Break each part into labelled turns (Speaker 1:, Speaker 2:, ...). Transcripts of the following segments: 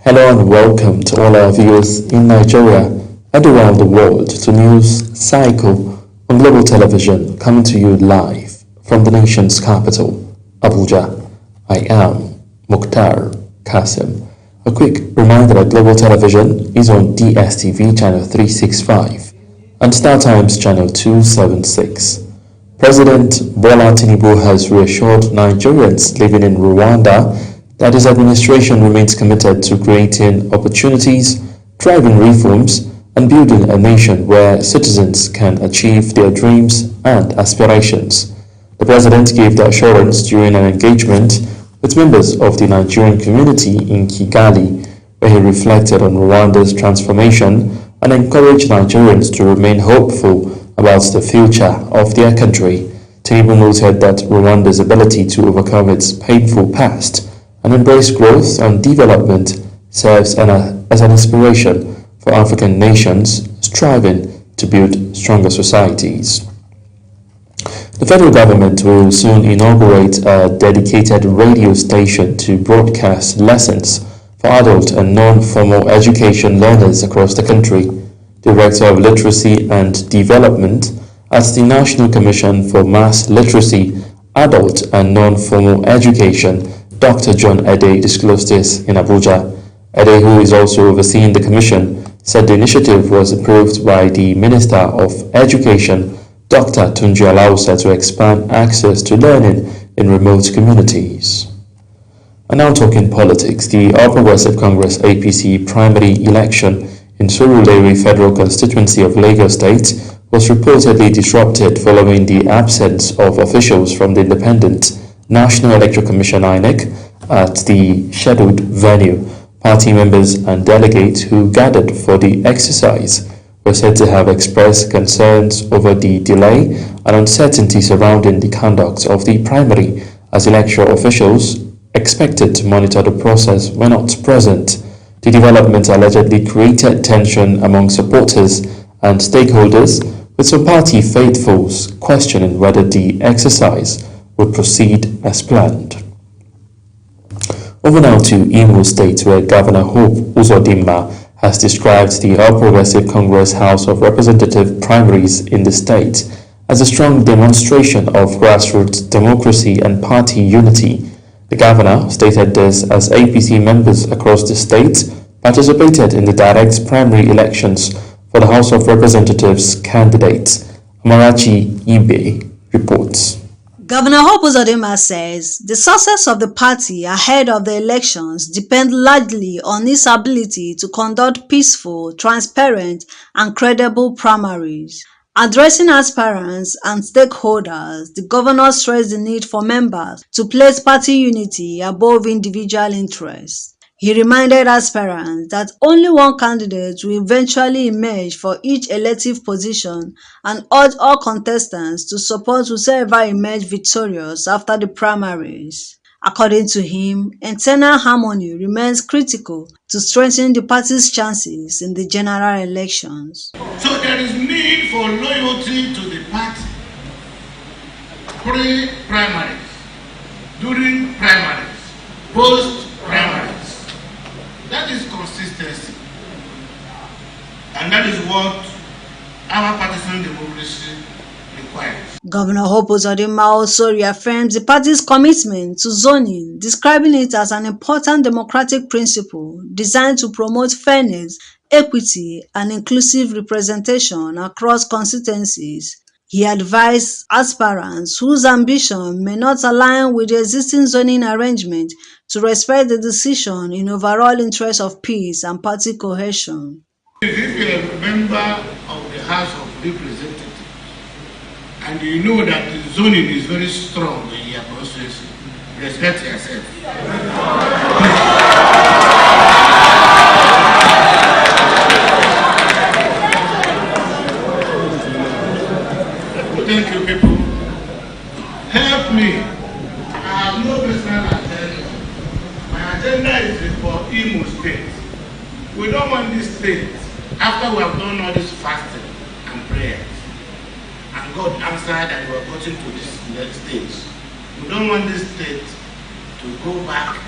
Speaker 1: Hello and welcome to all our viewers in Nigeria and around the world to News Cycle on Global Television, coming to you live from the nation's capital, Abuja. I am Mukhtar Qasim. A quick reminder that Global Television is on DSTV channel 365 and StarTimes channel 276. President Bola Tinubu has reassured Nigerians living in Rwanda that his administration remains committed to creating opportunities, driving reforms, and building a nation where citizens can achieve their dreams and aspirations. The president gave the assurance during an engagement with members of the Nigerian community in Kigali, where he reflected on Rwanda's transformation and encouraged Nigerians to remain hopeful about the future of their country. Tinubu noted that Rwanda's ability to overcome its painful past and embrace growth and development serves as an inspiration for African nations striving to build stronger societies. The federal government will soon inaugurate a dedicated radio station to broadcast lessons for adult and non-formal education learners across the country. Director of Literacy and Development at the National Commission for Mass Literacy, Adult and Non-Formal Education, Dr. John Ede disclosed this in Abuja. Ede, who is also overseeing the commission, said the initiative was approved by the Minister of Education, Dr. Tunji Alausa, to expand access to learning in remote communities. And now talking politics, the All Progressive Congress APC primary election in Surulere Federal Constituency of Lagos State was reportedly disrupted following the absence of officials from the independent National Electoral Commission (INEC) at the scheduled venue. Party members and delegates who gathered for the exercise were said to have expressed concerns over the delay and uncertainty surrounding the conduct of the primary, as electoral officials expected to monitor the process were not present. The development allegedly created tension among supporters and stakeholders, with some party faithfuls questioning whether the exercise would proceed as planned. Over now to Imo State, where Governor Hope Uzodinma has described the All Progressive Congress House of Representative primaries in the state as a strong demonstration of grassroots democracy and party unity. The governor stated this as APC members across the state participated in the direct primary elections for the House of Representatives candidates. Amarachi Ibe reports.
Speaker 2: Governor Hope Uzodinma says the success of the party ahead of the elections depends largely on its ability to conduct peaceful, transparent, and credible primaries. Addressing aspirants and stakeholders, the governor stressed the need for members to place party unity above individual interests. He reminded aspirants that only one candidate will eventually emerge for each elective position and urged all contestants to support whoever emerged victorious after the primaries. According to him, internal harmony remains critical to strengthen the party's chances in the general elections.
Speaker 3: So there is need for loyalty to the party pre-primaries, during primaries, post-primaries. That is consistency. And that is what our partisan democracy requires.
Speaker 2: Governor Hope Uzodinma also reaffirms the party's commitment to zoning, describing it as an important democratic principle designed to promote fairness, equity, and inclusive representation across constituencies. He advised aspirants whose ambition may not align with the existing zoning arrangement to respect the decision in overall interest of peace and party cohesion.
Speaker 3: If you are a member of the House of Representatives and you know that the zoning is very strong in your constituency, respect yourself. Thank you, people. Help me. I have no personal agenda. My agenda is for Imo State. We don't want this state, after we have done all this fasting and prayers, and God answered and we are getting to this next stage. We don't want this state to go back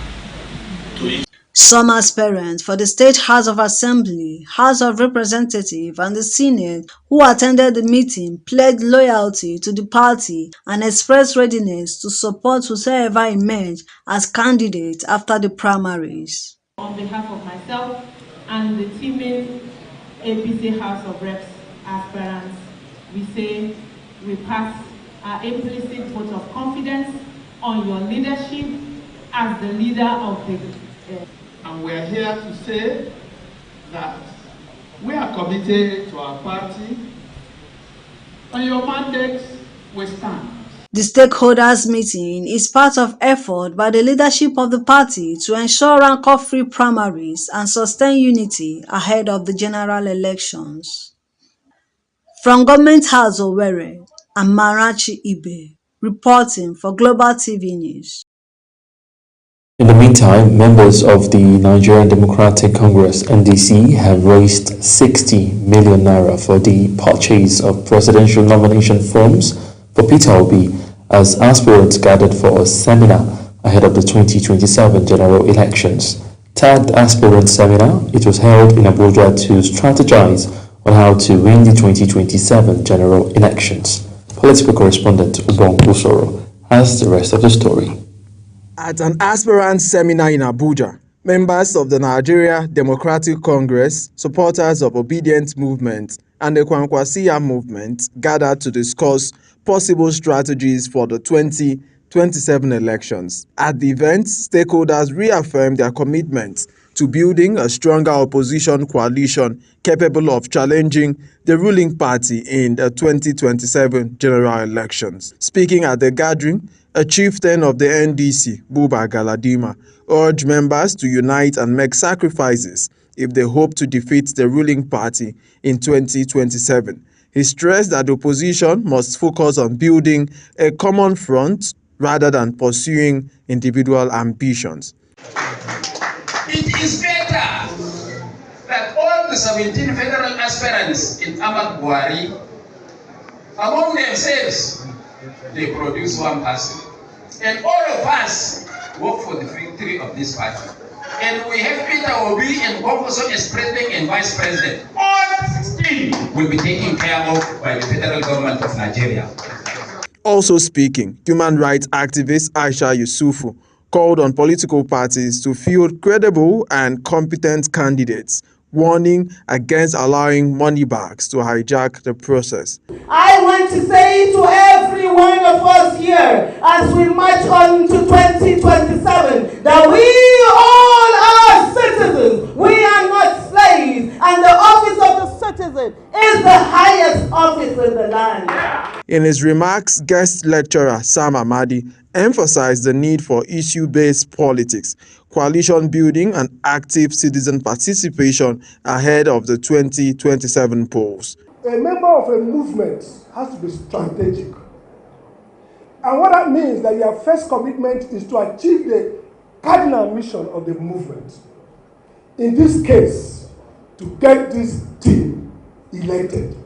Speaker 3: to it.
Speaker 2: Some aspirants for the State House of Assembly, House of Representatives, and the Senate who attended the meeting pledged loyalty to the party and expressed readiness to support whoever emerged as candidate after the primaries.
Speaker 4: On behalf of myself and the teaming APC House of Reps aspirants, we say we pass our implicit vote of confidence on your leadership as the leader of the
Speaker 5: and we are here to say that we are committed to our party. On your mandate, we stand.
Speaker 2: The stakeholders meeting is part of effort by the leadership of the party to ensure rancor-free primaries and sustain unity ahead of the general elections. From Government House Owerri, I'm Marachi Ibe, reporting for Global TV News.
Speaker 1: In the meantime, members of the Nigerian Democratic Congress (NDC) have raised 60 million naira for the purchase of presidential nomination forms for Peter Obi as aspirants gathered for a seminar ahead of the 2027 general elections. Tagged Aspirant Seminar, it was held in Abuja to strategize on how to win the 2027 general elections. Political correspondent Ubong Usoro has the rest of the story.
Speaker 6: At an aspirant seminar in Abuja, members of the Nigeria Democratic Congress, supporters of Obedient Movement, and the Kwankwasiya Movement gathered to discuss possible strategies for the 2027 elections. At the event, stakeholders reaffirmed their commitment to building a stronger opposition coalition capable of challenging the ruling party in the 2027 general elections. Speaking at the gathering, a chieftain of the NDC, Buba Galadima, urged members to unite and make sacrifices if they hope to defeat the ruling party in 2027. He stressed that the opposition must focus on building a common front rather than pursuing individual ambitions.
Speaker 7: It is better that all the 17 federal aspirants in Ahmad Buhari, among themselves, they produce one person. And all of us work for the victory of this party. And we have Peter Obi and Kwankwaso as president and vice president. All 16 will be taken care of by the federal government of Nigeria.
Speaker 6: Also speaking, human rights activist Aisha Yusufu called on political parties to field credible and competent candidates, warning against allowing money bags to hijack the process.
Speaker 8: I want to say to every one of us here as we march on to 2027 that we all are citizens. We are not slaves, and the office of the citizen is the highest office in the land.
Speaker 6: In his remarks, guest lecturer Sam Amadi emphasized the need for issue-based politics, coalition building, and active citizen participation ahead of the 2027 polls.
Speaker 9: A member of a movement has to be strategic. And what that means is that your first commitment is to achieve the cardinal mission of the movement. In this case, to get this team elected.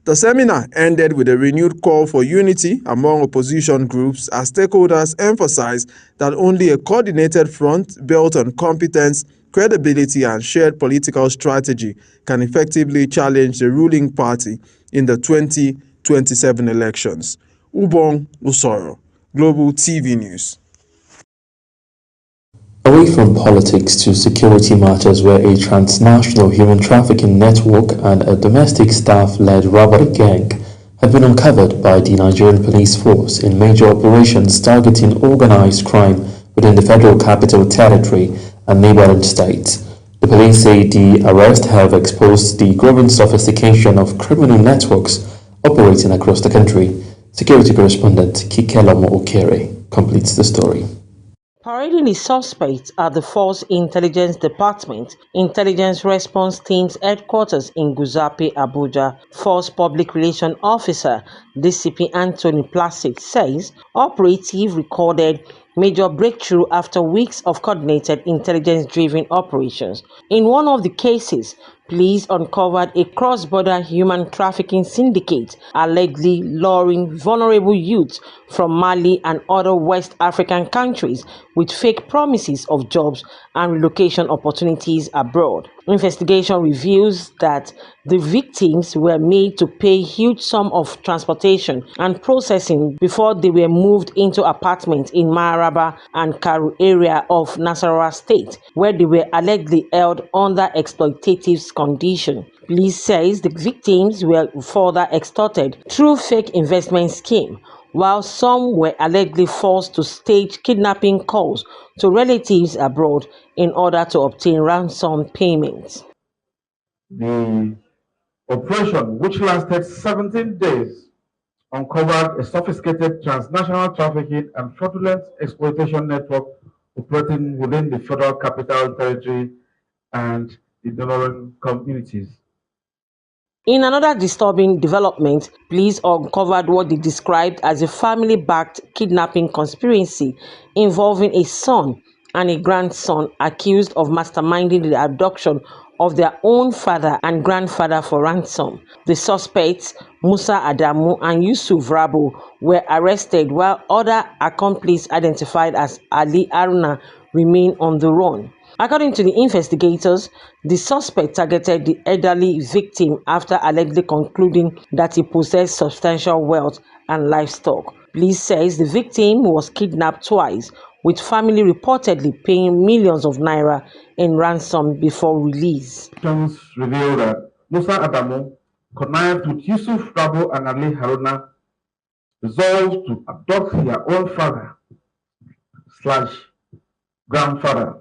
Speaker 6: The seminar ended with a renewed call for unity among opposition groups as stakeholders emphasized that only a coordinated front built on competence, credibility, and shared political strategy can effectively challenge the ruling party in the 2027 elections. Ubong Usoro, Global TV News.
Speaker 1: Away from politics to security matters, where a transnational human trafficking network and a domestic staff-led robbery gang have been uncovered by the Nigerian police force in major operations targeting organized crime within the Federal Capital Territory and neighboring states. The police say the arrests have exposed the growing sophistication of criminal networks operating across the country. Security correspondent Kikelomo Okere completes the story.
Speaker 10: Parading the suspects at the Force Intelligence Department, Intelligence Response Team's headquarters in Guzape, Abuja, Force Public Relations Officer DCP Anthony Placid says operative recorded major breakthrough after weeks of coordinated intelligence-driven operations. In one of the cases, police uncovered a cross-border human trafficking syndicate allegedly luring vulnerable youths from Mali and other West African countries with fake promises of jobs and relocation opportunities abroad. Investigation reveals that the victims were made to pay huge sums of transportation and processing before they were moved into apartments in Maraba and Karu area of Nasarawa State, where they were allegedly held under exploitative conditions. Police says the victims were further extorted through fake investment scheme, while some were allegedly forced to stage kidnapping calls to relatives abroad in order to obtain ransom payments.
Speaker 11: The operation, which lasted 17 days, uncovered a sophisticated transnational trafficking and fraudulent exploitation network operating within the Federal Capital Territory and the neighboring communities.
Speaker 10: In another disturbing development, police uncovered what they described as a family-backed kidnapping conspiracy involving a son and a grandson accused of masterminding the abduction of their own father and grandfather for ransom. The suspects, Musa Adamu and Yusuf Rabo, were arrested while other accomplices identified as Ali Aruna remain on the run. According to the investigators, the suspect targeted the elderly victim after allegedly concluding that he possessed substantial wealth and livestock. Police says the victim was kidnapped twice, with family reportedly paying millions of naira in ransom before release.
Speaker 11: Reveal that Musa Adamu connived with Yusuf Rabo and Ali Haruna, resolved to abduct their own father/grandfather,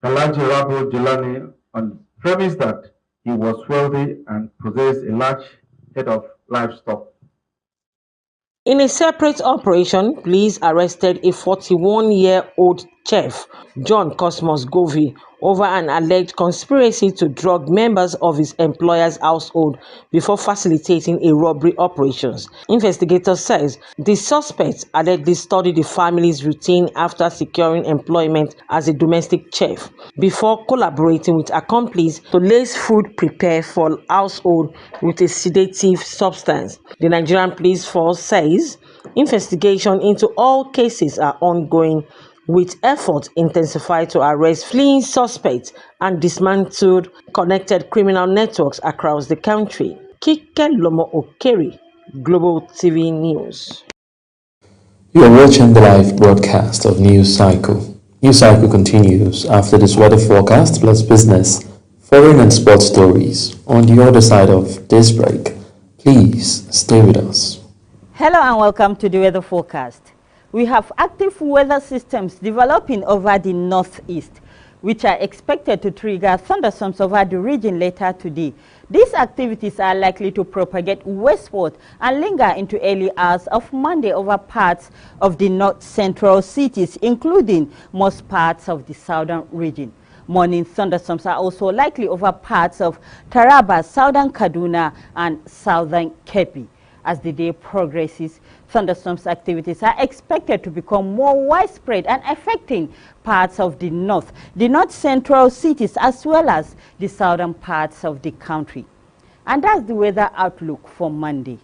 Speaker 11: Alhaji Rabo Jelani, on the premise that he was wealthy and possessed a large head of livestock.
Speaker 10: In a separate operation, police arrested a 41-year-old chef, John Cosmos Govey, over an alleged conspiracy to drug members of his employer's household before facilitating a robbery operations. Investigators says the suspects allegedly studied the family's routine after securing employment as a domestic chef, before collaborating with accomplices to lace food prepared for household with a sedative substance. The Nigerian Police Force says investigation into all cases are ongoing, with efforts intensified to arrest fleeing suspects and dismantled connected criminal networks across the country. Kike Lomo Okeri, Global TV News.
Speaker 1: You are watching the live broadcast of News Cycle. News Cycle continues after this weather forecast plus business, foreign and sports stories on the other side of this break. Please stay with us.
Speaker 12: Hello and welcome to the weather forecast. We have active weather systems developing over the northeast, which are expected to trigger thunderstorms over the region later today. These activities are likely to propagate westward and linger into early hours of Monday over parts of the north-central cities, including most parts of the southern region. Morning thunderstorms are also likely over parts of Taraba, southern Kaduna, and southern Kebbi. As the day progresses, thunderstorms activities are expected to become more widespread and affecting parts of the north-central cities, as well as the southern parts of the country. And that's the weather outlook for Monday.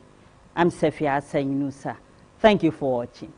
Speaker 12: I'm Sefia Sayunusa. Thank you for watching.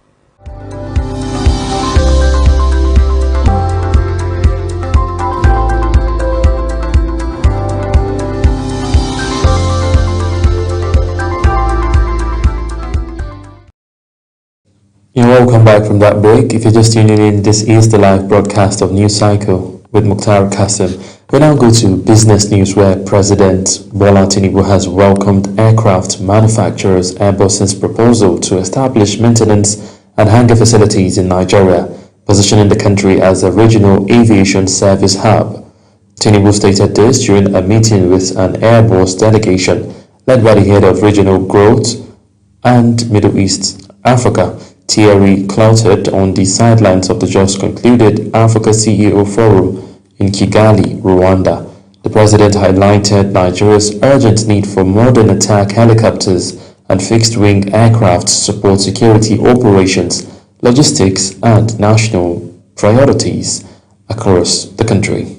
Speaker 1: You're welcome back from that break. If you're just tuning in, this is the live broadcast of News Cycle with Mukhtar Kasim. We now go to business news, where President Bola Tinubu has welcomed aircraft manufacturers Airbus's proposal to establish maintenance and hangar facilities in Nigeria, positioning the country as a regional aviation service hub. Tinubu stated this during a meeting with an Airbus delegation led by the head of regional growth and Middle East Africa, Thierry Cloutard, on the sidelines of the just concluded Africa CEO Forum in Kigali, Rwanda. The president highlighted Nigeria's urgent need for modern attack helicopters and fixed-wing aircraft to support security operations, logistics, and national priorities across the country.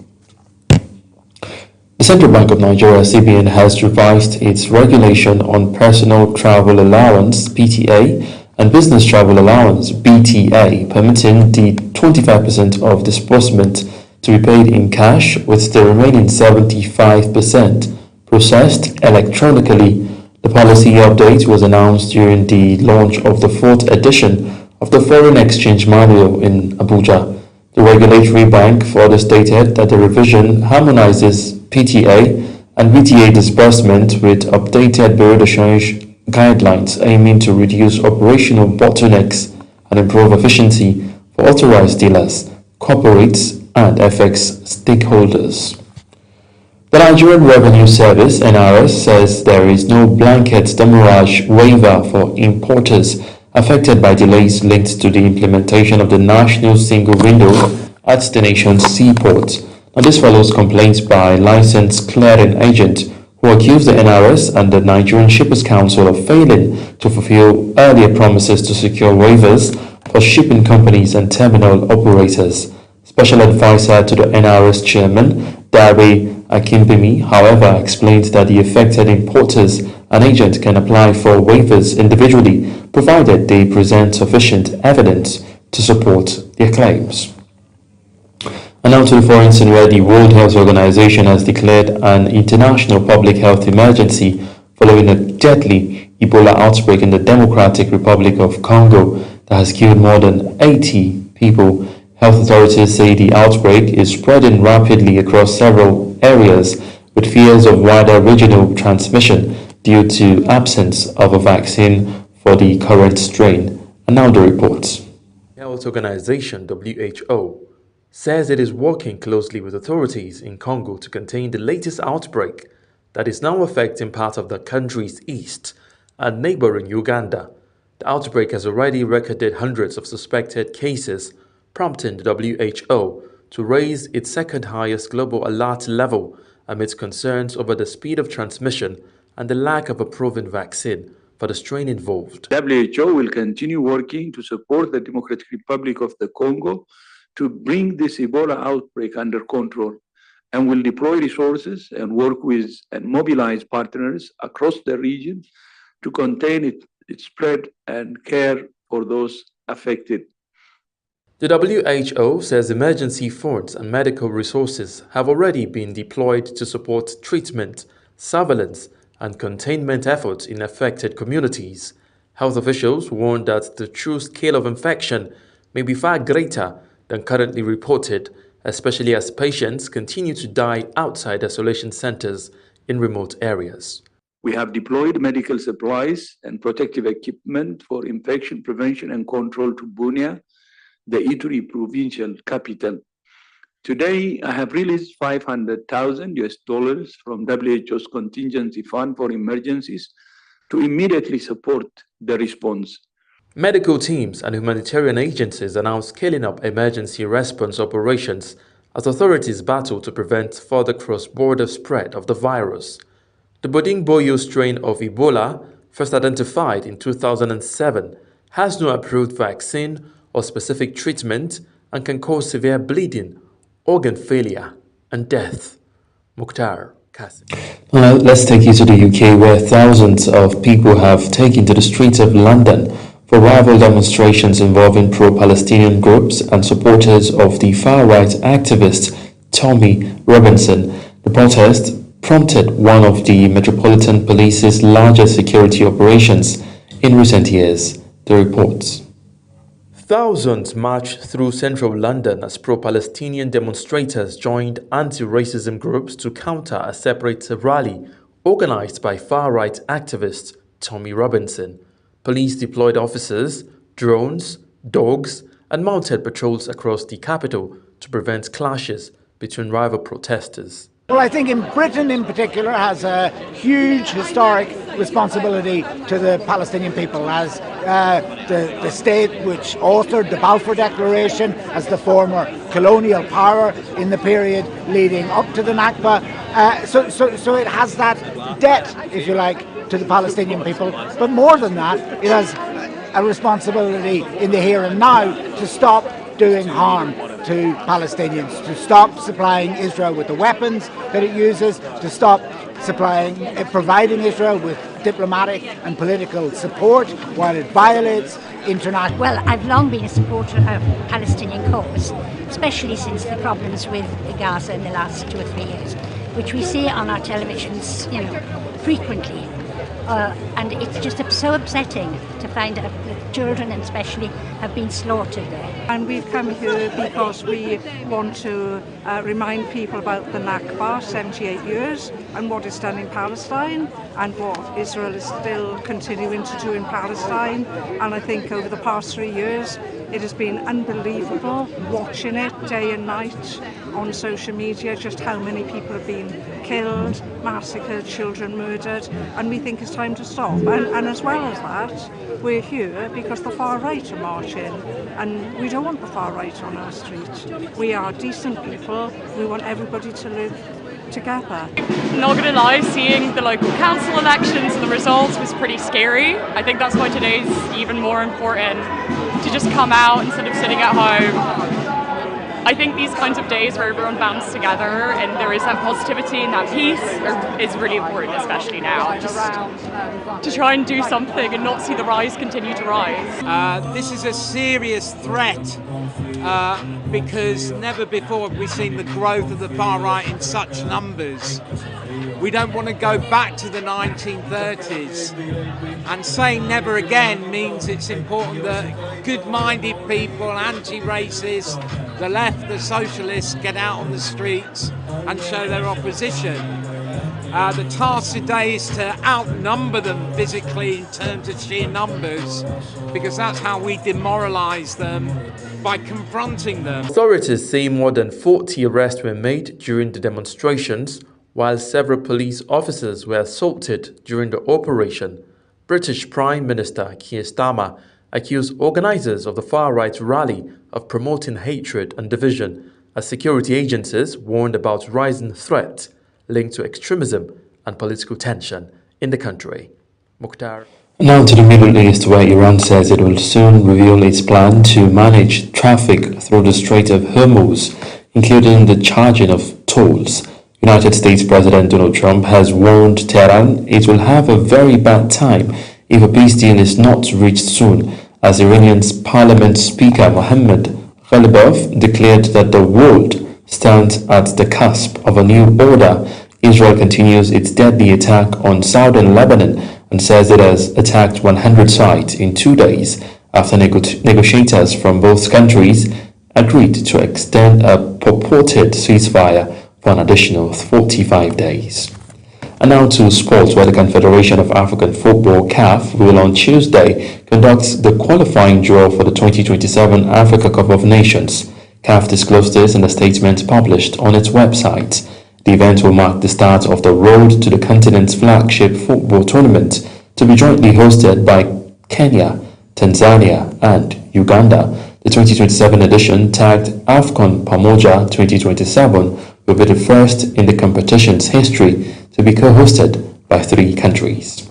Speaker 1: The Central Bank of Nigeria (CBN) has revised its regulation on personal travel allowance (PTA) and business travel allowance (BTA), permitting the 25% of disbursement to be paid in cash, with the remaining 75% processed electronically. The policy update was announced during the launch of the 4th edition of the Foreign Exchange Manual in Abuja. The regulatory bank further stated that the revision harmonizes PTA and BTA disbursement with updated bureau de change guidelines, aiming to reduce operational bottlenecks and improve efficiency for authorized dealers, corporates, and FX stakeholders. The Nigerian Revenue Service (NRS) says there is no blanket demurrage waiver for importers affected by delays linked to the implementation of the national single window at the nation's seaports. Now, this follows complaints by licensed clearing agents who accuse the NRS and the Nigerian Shippers Council of failing to fulfill earlier promises to secure waivers for shipping companies and terminal operators. Special advisor to the NRS chairman, Dare Akimbemi, however, explained that the affected importers and agents can apply for waivers individually, provided they present sufficient evidence to support their claims. And now to the foreign scene, where the World Health Organization has declared an international public health emergency following a deadly Ebola outbreak in the Democratic Republic of Congo that has killed more than 80 people. Health authorities say the outbreak is spreading rapidly across several areas, with fears of wider regional transmission due to absence of a vaccine for the current strain. And now the reports. Health Organization (WHO) says it is working closely with authorities in Congo to contain the latest outbreak that is now affecting part of the country's east and neighboring Uganda. The outbreak has already recorded hundreds of suspected cases, prompting the WHO to raise its second highest global alert level amidst concerns over the speed of transmission and the lack of a proven vaccine for the strain involved.
Speaker 13: WHO will continue working to support the Democratic Republic of the Congo to bring this Ebola outbreak under control, and will deploy resources and work with and mobilize partners across the region to contain its spread and care for those affected.
Speaker 1: The WHO says emergency funds and medical resources have already been deployed to support treatment, surveillance, and containment efforts in affected communities. Health officials warn that the true scale of infection may be far greater than currently reported, especially as patients continue to die outside isolation centers in remote areas.
Speaker 13: We have deployed medical supplies and protective equipment for infection prevention and control to Bunia, the Ituri provincial capital. Today, I have released $500,000 from WHO's contingency fund for emergencies to immediately support the response.
Speaker 1: Medical teams and humanitarian agencies are now scaling up emergency response operations as authorities battle to prevent further cross-border spread of the virus. The Bodingboyo strain of Ebola, first identified in 2007, has no approved vaccine or specific treatment and can cause severe bleeding, organ failure, and death. Mukhtar Kasim. Now let's take you to the UK, where thousands of people have taken to the streets of London for rival demonstrations involving pro-Palestinian groups and supporters of the far-right activist Tommy Robinson. The protest prompted one of the Metropolitan Police's largest security operations in recent years. The reports. Thousands marched through central London as pro-Palestinian demonstrators joined anti-racism groups to counter a separate rally organized by far-right activist Tommy Robinson. Police deployed officers, drones, dogs, and mounted patrols across the capital to prevent clashes between rival protesters.
Speaker 14: Well, I think in Britain in particular has a huge historic responsibility to the Palestinian people as the state which authored the Balfour Declaration, as the former colonial power in the period leading up to the Nakba. So it has that debt, if you like, to the Palestinian people. But more than that, it has a responsibility in the here and now to stop doing harm. to Palestinians to stop supplying Israel with the weapons that it uses, to stop providing Israel with diplomatic and political support while it violates international...
Speaker 15: Well, I've long been a supporter of the Palestinian cause, especially since the problems with Gaza in the last 2 or 3 years, which we see on our televisions, frequently. And it's just so upsetting to find out that children, and especially, have been slaughtered there.
Speaker 16: And we've come here because we want to remind people about the Nakba, 78 years, and what is done in Palestine, and what Israel is still continuing to do in Palestine. And I think over the past 3 years, it has been unbelievable watching it day and night on social media, just how many people have been killed, massacred, children murdered, and we think it's time to stop. And as well as that, we're here because the far right are marching, and we don't want the far right on our street. We are decent people, we want everybody to live together.
Speaker 17: Not gonna lie, seeing the local council elections and the results was pretty scary. I think that's why today's even more important, to just come out instead of sitting at home. I think these kinds of days where everyone bands together and there is that positivity and that peace is really important, especially now. Just to try and do something and not see the rise continue to rise.
Speaker 18: This is a serious threat because never before have we seen the growth of the far right in such numbers. We don't want to go back to the 1930s, and saying never again means it's important that good-minded people, anti-racists, the left, the socialists get out on the streets and show their opposition. The task today is to outnumber them physically in terms of sheer numbers, because that's how we demoralise them, by confronting them.
Speaker 1: Authorities say more than 40 arrests were made during the demonstrations, while several police officers were assaulted during the operation. British Prime Minister Keir Starmer accused organisers of the far-right rally of promoting hatred and division, as security agencies warned about rising threats linked to extremism and political tension in the country. Mukhtar. Now to the Middle East, where Iran says it will soon reveal its plan to manage traffic through the Strait of Hormuz, including the charging of tolls. United States President Donald Trump has warned Tehran it will have a very bad time if a peace deal is not reached soon, as Iranian's Parliament Speaker Mohammad Ghalibaf declared that the world stands at the cusp of a new order. Israel continues its deadly attack on southern Lebanon and says it has attacked 100 sites in 2 days after negotiators from both countries agreed to extend a purported ceasefire for an additional 45 days. And now to sports, where the Confederation of African Football (CAF) will on Tuesday conduct the qualifying draw for the 2027 Africa Cup of Nations. CAF disclosed this in a statement published on its website. The event will mark the start of the road to the continent's flagship football tournament, to be jointly hosted by Kenya, Tanzania, and Uganda. The 2027 edition, tagged AFCON Pamoja 2027, will be the first in the competition's history to be co-hosted by 3 countries.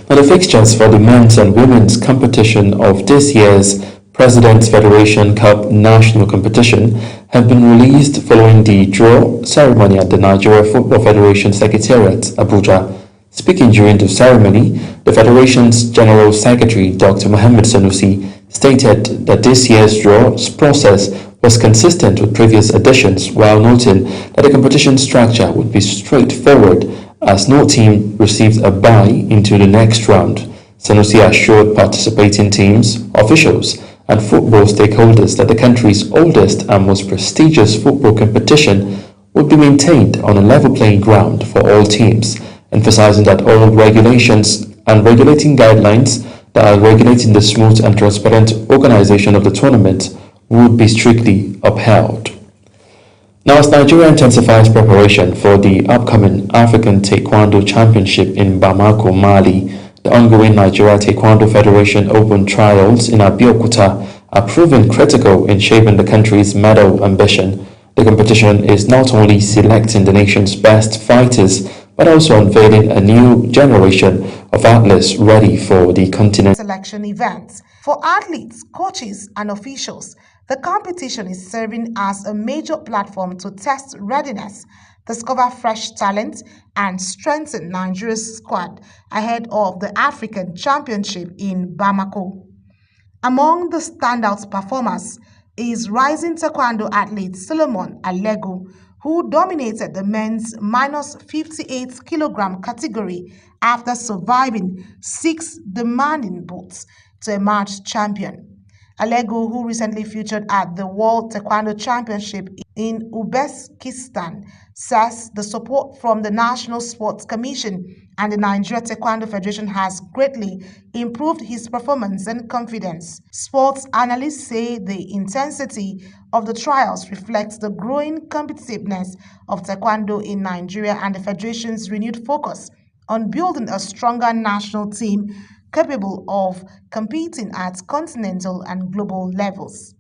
Speaker 1: Now, the fixtures for the men's and women's competition of this year's President's Federation Cup national competition have been released following the draw ceremony at the Nigeria Football Federation Secretariat, Abuja. Speaking during the ceremony, the Federation's General Secretary, Dr. Mohammed Sanusi, stated that this year's draw process was consistent with previous editions, while noting that the competition structure would be straightforward as no team received a bye into the next round. Sanusi assured participating teams, officials, and football stakeholders that the country's oldest and most prestigious football competition would be maintained on a level playing ground for all teams, emphasizing that all regulations and regulating guidelines that are regulating the smooth and transparent organization of the tournament would be strictly upheld. Now, as Nigeria intensifies preparation for the upcoming African Taekwondo Championship in Bamako, Mali, the ongoing Nigeria Taekwondo Federation Open Trials in Abeokuta are proving critical in shaping the country's medal ambition. The competition is not only selecting the nation's best fighters, but also unveiling a new generation of athletes ready for the continent.
Speaker 19: Selection events. For athletes, coaches, and officials, The competition is serving as a major platform to test readiness, discover fresh talent, and strengthen Nigeria's squad ahead of the African Championship in Bamako. Among the standout performers is rising taekwondo athlete Solomon Alego, who dominated the men's -58 kilogram category after surviving 6 demanding bouts to emerge champion. Alego, who recently featured at the World Taekwondo Championship in Uzbekistan, says the support from the National Sports Commission and the Nigeria Taekwondo Federation has greatly improved his performance and confidence. Sports analysts say the intensity of the trials reflects the growing competitiveness of Taekwondo in Nigeria and the Federation's renewed focus on building a stronger national team capable of competing at continental and global levels.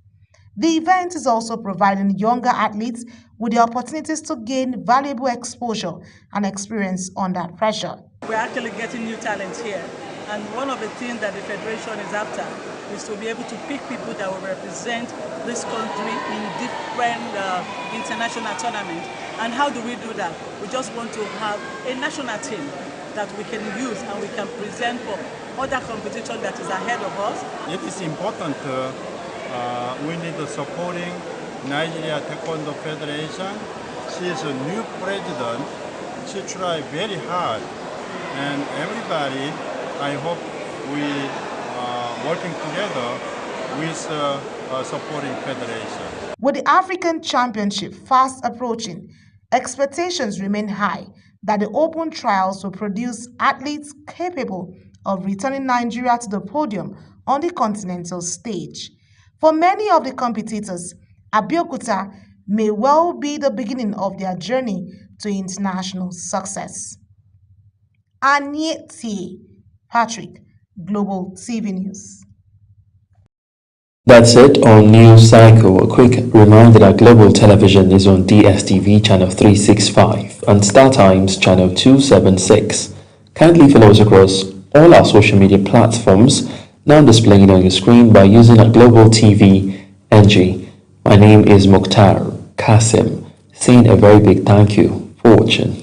Speaker 19: The event is also providing younger athletes with the opportunities to gain valuable exposure and experience under pressure.
Speaker 20: We're actually getting new talents here, and one of the things that the Federation is after is to be able to pick people that will represent this country in different international tournaments. And how do we do that? We just want to have a national team that we can use and we can present for other competition that is ahead of us.
Speaker 21: It is important we need supporting Nigeria Taekwondo Federation. She is a new president. She tried very hard, and everybody, I hope we working together with supporting federation.
Speaker 19: With the African Championship fast approaching, expectations remain high that the open trials will produce athletes capable of returning Nigeria to the podium on the continental stage. For many of the competitors, Abeokuta may well be the beginning of their journey to international success. Anieti Patrick, Global TV News.
Speaker 1: That's it on News Cycle. A quick reminder that Global Television is on DSTV channel 365 and StarTimes channel 276. Kindly follow us across all our social media platforms now displayed on your screen by using our Global TV NG. My name is Mukhtar Kasim. Saying a very big thank you for watching.